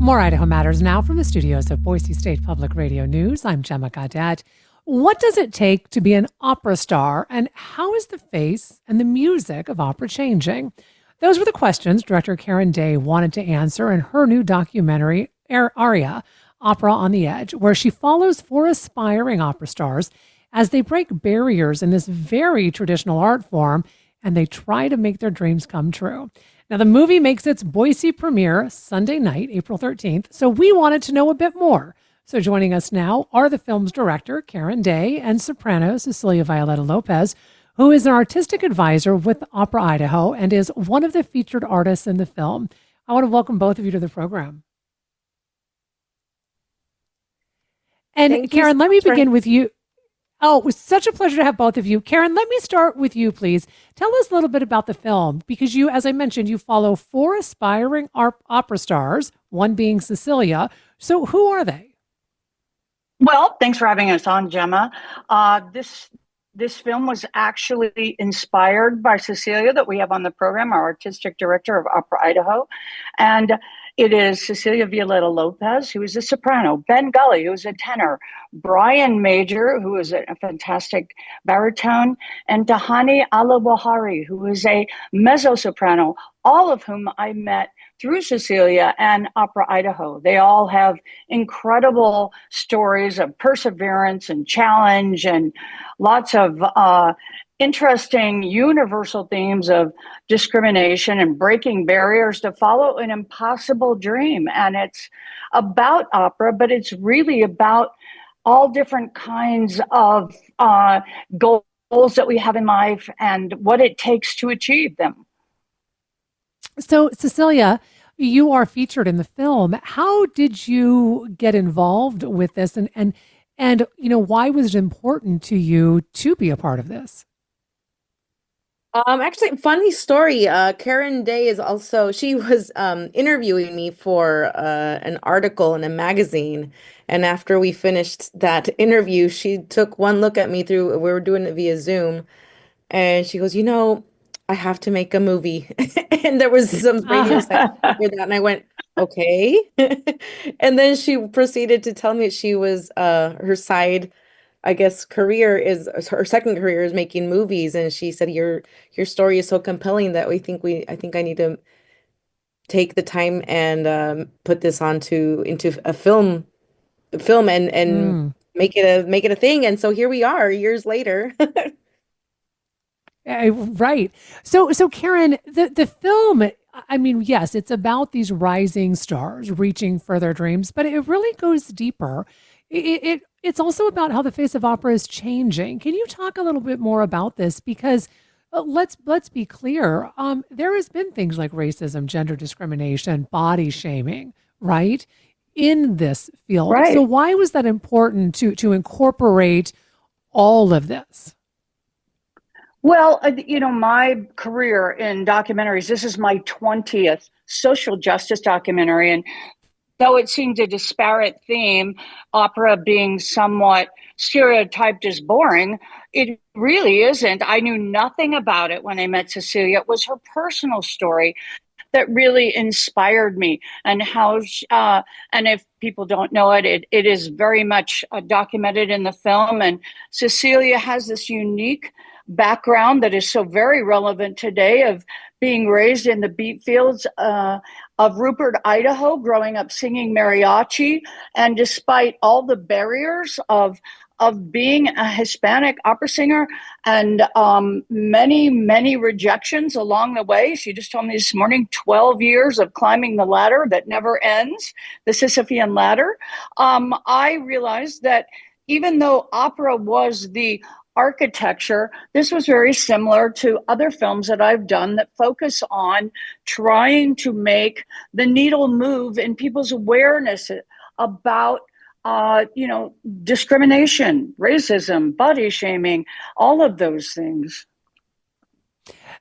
More Idaho Matters now from the studios of Boise State Public Radio News. I'm Gemma Gaudette. What does it take to be an opera star, and how is the face and the music of opera changing? Those were the questions director Karen Day wanted to answer in her new documentary, Aria, Opera on the Edge, where she follows four aspiring opera stars as they break barriers in this very traditional art form and they try to make their dreams come true. Now, the movie makes its Boise premiere Sunday night, April 13th, so we wanted to know a bit more. So joining us now are the film's director, Karen Day, and soprano Cecilia Violeta Lopez, who is an artistic advisor with Opera Idaho and is one of the featured artists in the film. I want to welcome both of you to the program. And Karen, let me begin with you. Oh, it was such a pleasure to have both of you. Karen, let me start with you, please. Tell us a little bit about the film, because you, as I mentioned, you follow four aspiring opera stars, one being Cecilia. So who are they? Well, thanks for having us on, Gemma. This film was actually inspired by Cecilia that we have on the program, our artistic director of Opera Idaho. And it is Cecilia Violeta Lopez, who is a soprano, Ben Gully, who is a tenor, Brian Major, who is a fantastic baritone, and Tahani Alawahari, who is a mezzo-soprano, all of whom I met through Cecilia and Opera Idaho. They all have incredible stories of perseverance and challenge and lots of interesting universal themes of discrimination and breaking barriers to follow an impossible dream. And it's about opera, but it's really about all different kinds of goals that we have in life and what it takes to achieve them. So, Cecilia, you are featured in the film. How did you get involved with this, and you know, why was it important to you to be a part of this? Actually, funny story. Karen Day is also, she was interviewing me for an article in a magazine. And after we finished that interview, she took one look at me we were doing it via Zoom. And she goes, you know, I have to make a movie. And there was some radio section for that. And I went, okay. And then she proceeded to tell me she was her side, I guess, her second career is making movies. And she said, your story is so compelling that I think I need to take the time and put this into a film and make it a thing. And so here we are years later. Right. So Karen, the film, I mean, yes, it's about these rising stars reaching for their dreams, but it really goes deeper. It's also about how the face of opera is changing. Can you talk a little bit more about this? Because let's be clear, there has been things like racism, gender discrimination, body shaming, right, in this field. Right. So why was that important to incorporate all of this? Well, you know, my career in documentaries, this is my 20th social justice documentary. And though it seems a disparate theme, opera being somewhat stereotyped as boring, it really isn't. I knew nothing about it when I met Cecilia. It was her personal story that really inspired me, and and if people don't know it, it is very much documented in the film. And Cecilia has this unique background that is so very relevant today, of being raised in the beat fields of Rupert, Idaho, growing up singing mariachi. And despite all the barriers of being a Hispanic opera singer and many rejections along the way. She just told me this morning, 12 years of climbing the ladder that never ends, the Sisyphean ladder. I realized that even though opera was the architecture, this was very similar to other films that I've done that focus on trying to make the needle move in people's awareness about discrimination, racism, body shaming, all of those things.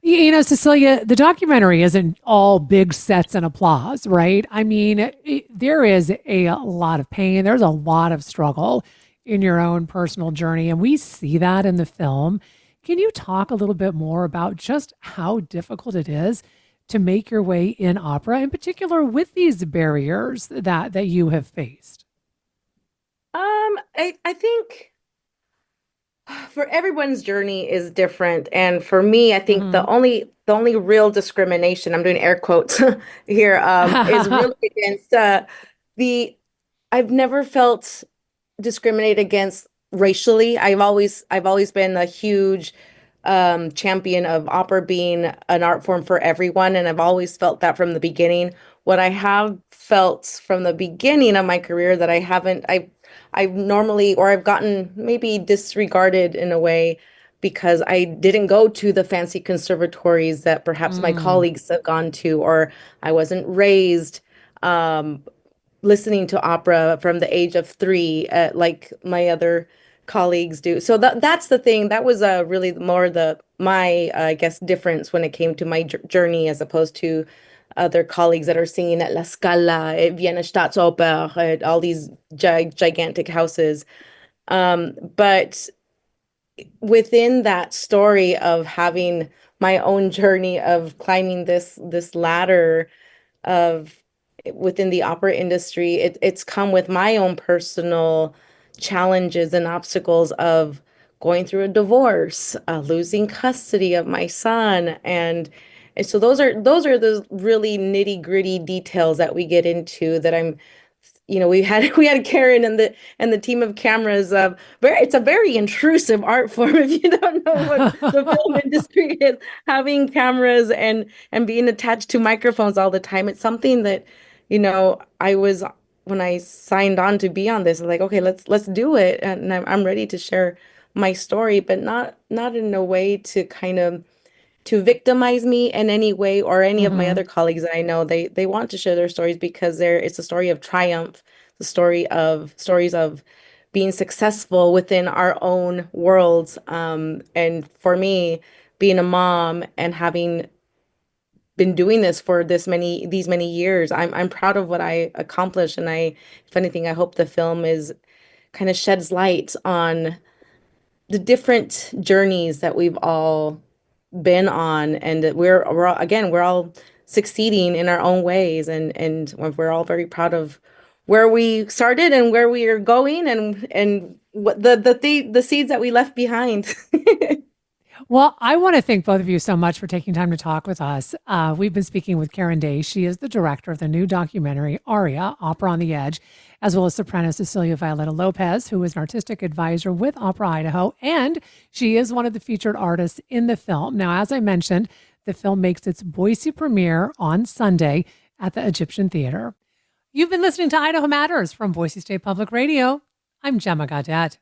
You know, Cecilia, the documentary isn't all big sets and applause, right? I mean, there is a lot of pain. There's a lot of struggle in your own personal journey, and we see that in the film. Can you talk a little bit more about just how difficult it is to make your way in opera, in particular with these barriers that you have faced? I think for everyone's journey is different, and for me, I think Hmm. the only real discrimination, I'm doing air quotes here, is really against the I've never felt discriminated against racially. I've always been a huge champion of opera being an art form for everyone, and I've always felt that from the beginning. What I have felt from the beginning of my career that I've normally, or I've gotten maybe disregarded in a way because I didn't go to the fancy conservatories that perhaps my Mm. colleagues have gone to, or I wasn't raised um, listening to opera from the age of 3, like my other colleagues do. So that's the thing. That was really more the my I guess difference when it came to my journey as opposed to other colleagues that are singing at La Scala, at Vienna Staatsoper, at all these gigantic houses. But within that story of having my own journey of climbing this ladder of within the opera industry, it's come with my own personal challenges and obstacles of going through a divorce, losing custody of my son, and so those are the really nitty gritty details that we get into that I'm we had we had Karen and the team of cameras it's a very intrusive art form if you don't know what the film industry is, having cameras and being attached to microphones all the time. It's something that I was when I signed on to be on this, I'm like, okay, let's do it, and I'm ready to share my story, but not in a way to kind of to victimize me in any way, or any of my Hmm. other colleagues that I know. They want to share their stories because it's a story of triumph, the stories of being successful within our own worlds. And for me, being a mom and having been doing this for these many years, I'm proud of what I accomplished. And if anything, I hope the film is kind of sheds light on the different journeys that we've all been on, and that we're all, again, we're all succeeding in our own ways, and we're all very proud of where we started and where we are going, and what the seeds that we left behind. Well, I want to thank both of you so much for taking time to talk with us. We've been speaking with Karen Day. She is the director of the new documentary, Aria, Opera on the Edge, as well as soprano Cecilia Violeta Lopez, who is an artistic advisor with Opera Idaho, and she is one of the featured artists in the film. Now, as I mentioned, the film makes its Boise premiere on Sunday at the Egyptian Theater. You've been listening to Idaho Matters from Boise State Public Radio. I'm Gemma Gaudette.